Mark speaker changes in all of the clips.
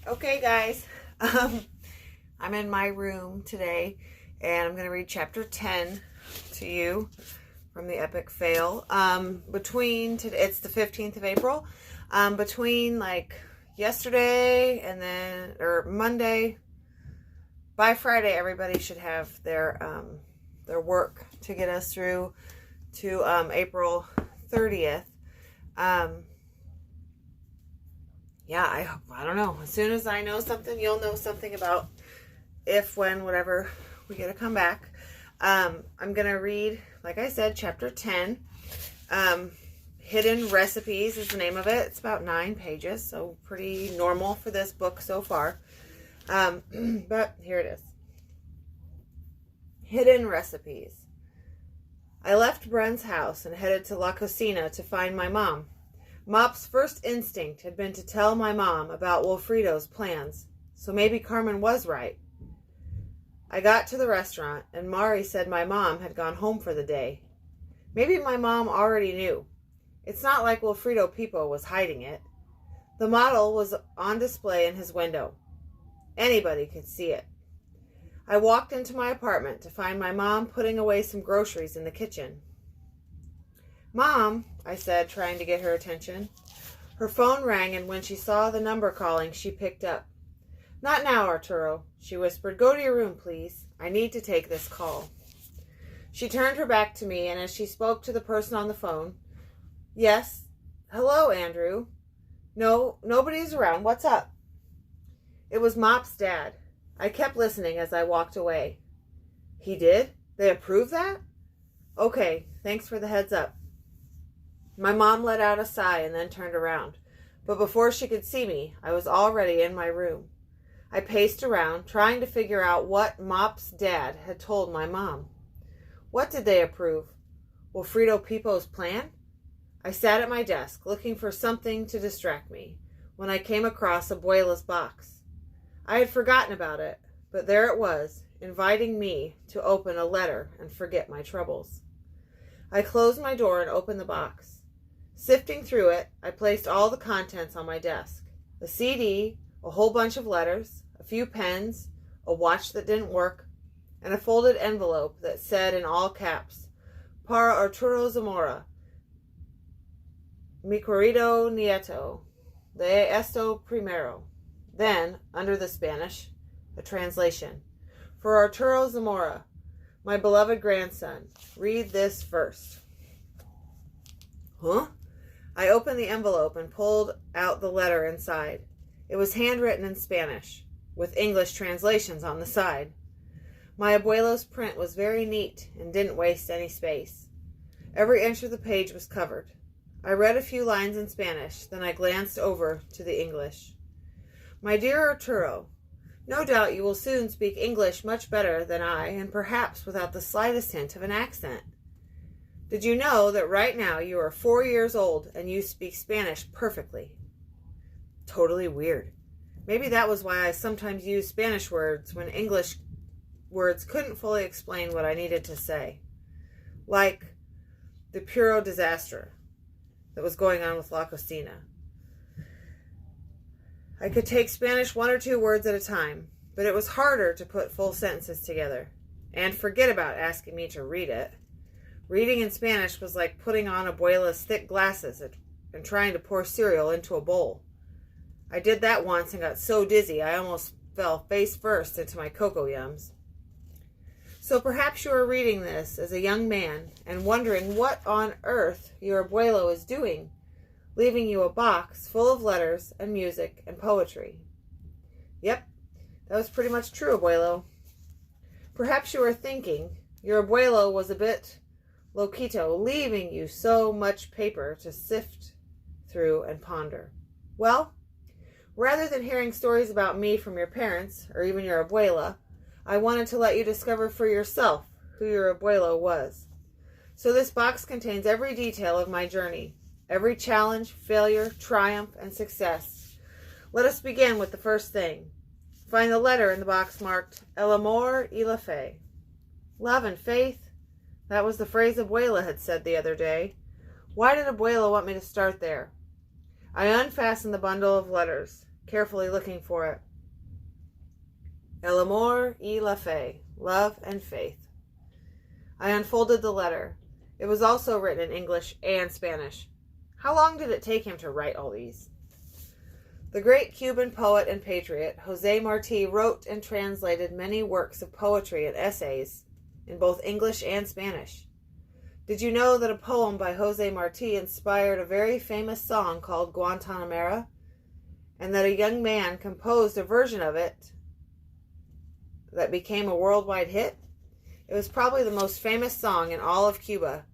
Speaker 1: Okay, guys, um, I'm in my room today, and I'm going to read chapter 10 to you from the Epic Fail. It's the 15th of April. Between like yesterday and then, or Monday, by Friday, everybody should have their work to get us through to April 30th. Yeah, I don't know. As soon as I know something, you'll know something about if, when, whatever we get to come back. I'm going to read, like I said, chapter 10. Hidden Recipes is the name of it. It's about 9 pages, so pretty normal for this book so far. But here it is. Hidden Recipes. I left Bren's house and headed to La Cocina to find my mom. Mop's first instinct had been to tell my mom about Wilfredo's plans, so maybe Carmen was right. I got to the restaurant, and Mari said my mom had gone home for the day. Maybe my mom already knew. It's not like Wilfredo Pipo was hiding it. The model was on display in his window. Anybody could see it. I walked into my apartment to find my mom putting away some groceries in the kitchen. "Mom," I said, trying to get her attention. Her phone rang, and when she saw the number calling, she picked up. "Not now, Arturo," she whispered. "Go to your room, please. I need to take this call." She turned her back to me, and as she spoke to the person on the phone, "Yes. Hello, Andrew." "No, nobody's around. What's up?" It was Mop's dad. I kept listening as I walked away. "He did? They approved that? Okay, thanks for the heads up." My mom let out a sigh and then turned around. But before she could see me, I was already in my room. I paced around, trying to figure out what Mop's dad had told my mom. What did they approve? Wilfredo Pipo's plan? I sat at my desk, looking for something to distract me, when I came across Abuela's box. I had forgotten about it, but there it was, inviting me to open a letter and forget my troubles. I closed my door and opened the box. Sifting through it, I placed all the contents on my desk. A CD, a whole bunch of letters, a few pens, a watch that didn't work, and a folded envelope that said in all caps, "Para Arturo Zamora, mi querido nieto, de esto primero." Then, under the Spanish, a translation. "For Arturo Zamora, my beloved grandson, read this first." Huh? I opened the envelope and pulled out the letter inside. It was handwritten in Spanish, with English translations on the side. My abuelo's print was very neat and didn't waste any space. Every inch of the page was covered. I read a few lines in Spanish, then I glanced over to the English. "My dear Arturo, no doubt you will soon speak English much better than I, and perhaps without the slightest hint of an accent. Did you know that right now you are 4 years old and you speak Spanish perfectly?" Totally weird. Maybe that was why I sometimes used Spanish words when English words couldn't fully explain what I needed to say. Like the puro disaster that was going on with La Cocina. I could take Spanish 1 or 2 words at a time, but it was harder to put full sentences together. And forget about asking me to read it. Reading in Spanish was like putting on Abuela's thick glasses and trying to pour cereal into a bowl. I did that once and got so dizzy I almost fell face first into my cocoa yums. So perhaps you are reading this as a young man and wondering what on earth your abuelo is doing, leaving you a box full of letters and music and poetry. Yep, that was pretty much true, abuelo. Perhaps you are thinking your abuelo was a bit loquito, leaving you so much paper to sift through and ponder. Well, rather than hearing stories about me from your parents, or even your abuela, I wanted to let you discover for yourself who your abuelo was. So this box contains every detail of my journey, every challenge, failure, triumph, and success. Let us begin with the first thing. Find the letter in the box marked El Amor y la Fe. Love and faith? That was the phrase Abuela had said the other day. Why did Abuela want me to start there? I unfastened the bundle of letters. carefully looking for it. El amor y la fe, love and faith. I unfolded the letter. It was also written in English and Spanish. How long did it take him to write all these? The great Cuban poet and patriot, José Martí, wrote and translated many works of poetry and essays in both English and Spanish. Did you know that a poem by José Martí inspired a very famous song called Guantanamera, and that a young man composed a version of it that became a worldwide hit? It was probably the most famous song in all of Cuba,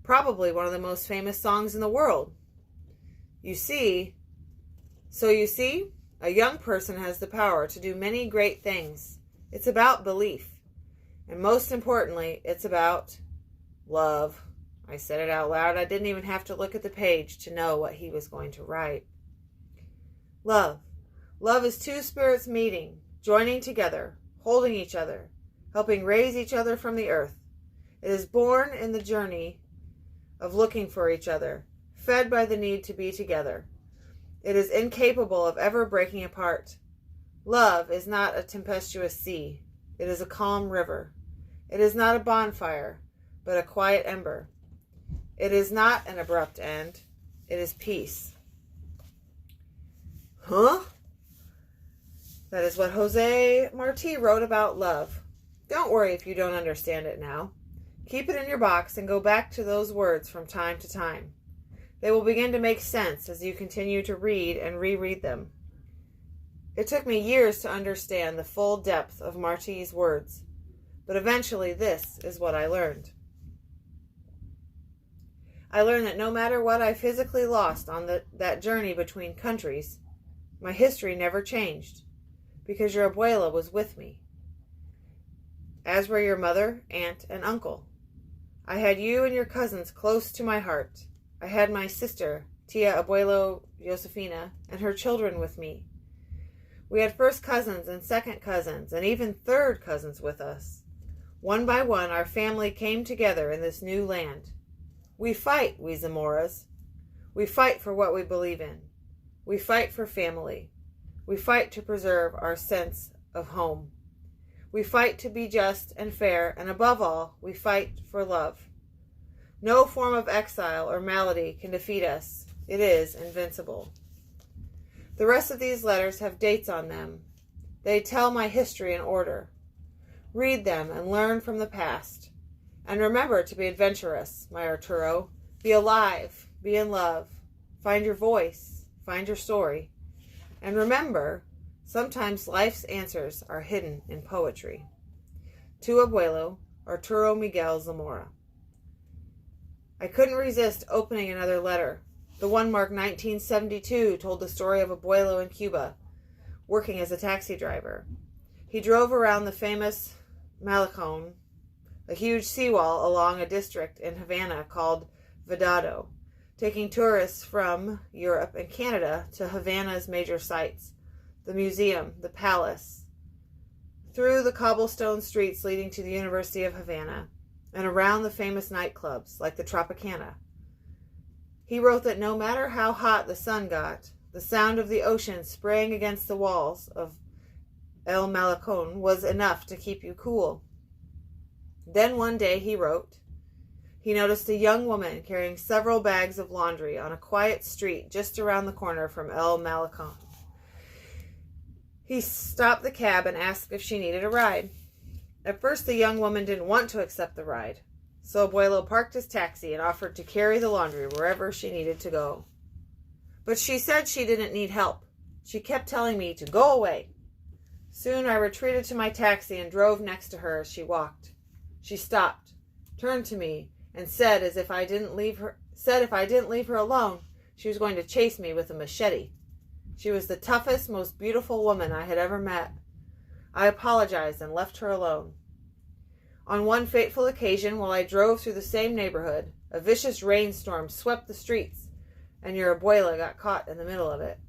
Speaker 1: probably one of the most famous songs in the world. You see, a young person has the power to do many great things. It's about belief. And most importantly, it's about love. I said it out loud. I didn't even have to look at the page to know what he was going to write. Love. Love is two spirits meeting, joining together, holding each other, helping raise each other from the earth. It is born in the journey of looking for each other, fed by the need to be together. It is incapable of ever breaking apart. Love is not a tempestuous sea. It is a calm river. It is not a bonfire, but a quiet ember. It is not an abrupt end. It is peace. Huh? That is what José Martí wrote about love. Don't worry if you don't understand it now. Keep it in your box and go back to those words from time to time. They will begin to make sense as you continue to read and reread them. It took me years to understand the full depth of Martí's words, but eventually this is what I learned. I learned that no matter what I physically lost on that journey between countries, my history never changed, because your abuela was with me, as were your mother, aunt, and uncle. I had you and your cousins close to my heart. I had my sister, Tia Abuelo Josefina, and her children with me. We had first cousins and second cousins, and even third cousins with us. One by one, our family came together in this new land. We fight, we Zamoras. We fight for what we believe in. We fight for family. We fight to preserve our sense of home. We fight to be just and fair, and above all, we fight for love. No form of exile or malady can defeat us. It is invincible. The rest of these letters have dates on them. They tell my history in order. Read them and learn from the past. And remember to be adventurous, my Arturo. Be alive. Be in love. Find your voice. Find your story. And remember, sometimes life's answers are hidden in poetry. Tu Abuelo, Arturo Miguel Zamora. I couldn't resist opening another letter. The one marked 1972 told the story of Abuelo in Cuba, working as a taxi driver. He drove around the famous Malecón, a huge seawall along a district in Havana called Vedado, taking tourists from Europe and Canada to Havana's major sites, the museum, the palace, through the cobblestone streets leading to the University of Havana, and around the famous nightclubs like the Tropicana. He wrote that no matter how hot the sun got, the sound of the ocean spraying against the walls of El Malecón was enough to keep you cool. Then one day, he wrote, he noticed a young woman carrying several bags of laundry on a quiet street just around the corner from El Malecón. He stopped the cab and asked if she needed a ride. At first, the young woman didn't want to accept the ride, so Abuelo parked his taxi and offered to carry the laundry wherever she needed to go. But she said she didn't need help. She kept telling me to go away. Soon I retreated to my taxi and drove next to her as she walked. She stopped, turned to me, and said if I didn't leave her alone, she was going to chase me with a machete. She was the toughest, most beautiful woman I had ever met. I apologized and left her alone. On one fateful occasion, while I drove through the same neighborhood, a vicious rainstorm swept the streets, and your abuela got caught in the middle of it.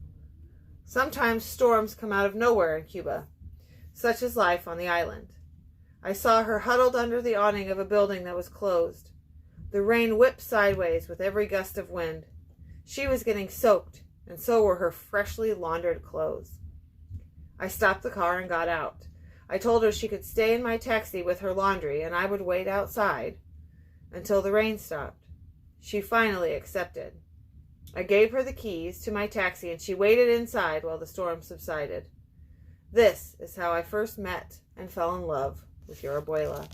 Speaker 1: Sometimes storms come out of nowhere in Cuba. Such is life on the island. I saw her huddled under the awning of a building that was closed. The rain whipped sideways with every gust of wind. She was getting soaked, and so were her freshly laundered clothes. I stopped the car and got out. I told her she could stay in my taxi with her laundry and I would wait outside until the rain stopped. She finally accepted. I gave her the keys to my taxi and she waited inside while the storm subsided. This is how I first met and fell in love with your abuela.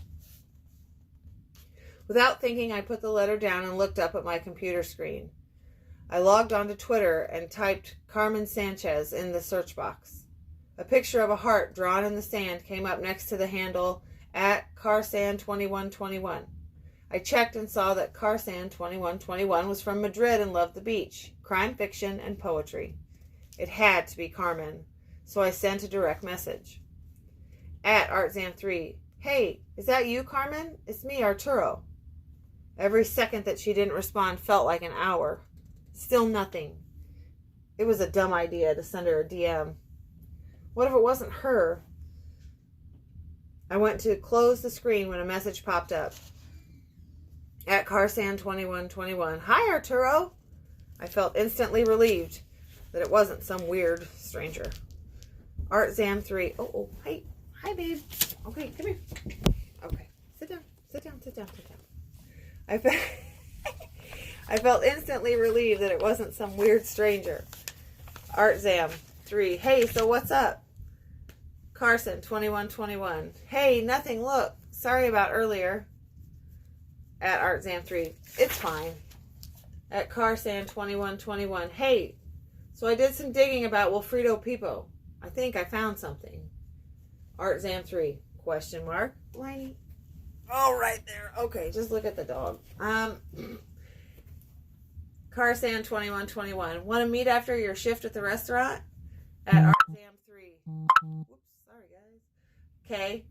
Speaker 1: Without thinking, I put the letter down and looked up at my computer screen. I logged onto Twitter and typed Carmen Sanchez in the search box. A picture of a heart drawn in the sand came up next to the handle at Carsan2121. I checked and saw that Carsan2121 was from Madrid and loved the beach, crime fiction, and poetry. It had to be Carmen, so I sent a direct message. At ArtZam3, hey, is that you, Carmen? It's me, Arturo. Every second that she didn't respond felt like an hour. Still nothing. It was a dumb idea to send her a DM. What if it wasn't her? I went to close the screen when a message popped up. At Carsan2121, hi Arturo. I felt instantly relieved that it wasn't some weird stranger. ArtZam3, hi babe. Okay, come here. Okay, sit down. I felt instantly relieved that it wasn't some weird stranger. ArtZam3, hey, so what's up? Carsan2121, hey, nothing, look. Sorry about earlier. At ArtZam3, it's fine. At Carsan2121, hey, so I did some digging about Wilfredo Pipo. I think I found something. ArtZam3, question mark. Liney. Oh, right there. Okay, just look at the dog. Carsan2121, want to meet after your shift at the restaurant? At ArtZam3. Whoops, sorry guys. Okay.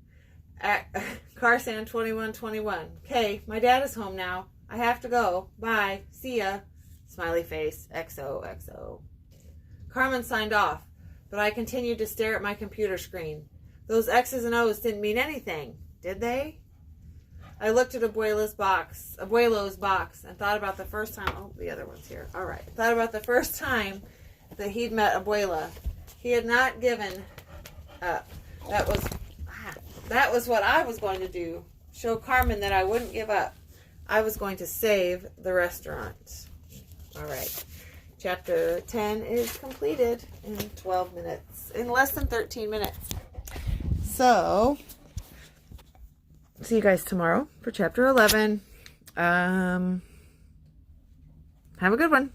Speaker 1: At Carsan2121. Okay, my dad is home now. I have to go. Bye. See ya. Smiley face. XOXO. Carmen signed off, but I continued to stare at my computer screen. Those X's and O's didn't mean anything, did they? I looked at Abuelo's box, and thought about the first time. Oh, the other one's here. All right. Thought about the first time that he'd met Abuela. He had not given up. That was what I was going to do. Show Carmen that I wouldn't give up. I was going to save the restaurant. All right. Chapter 10 is completed in 12 minutes. In less than 13 minutes. So, see you guys tomorrow for chapter 11. Have a good one.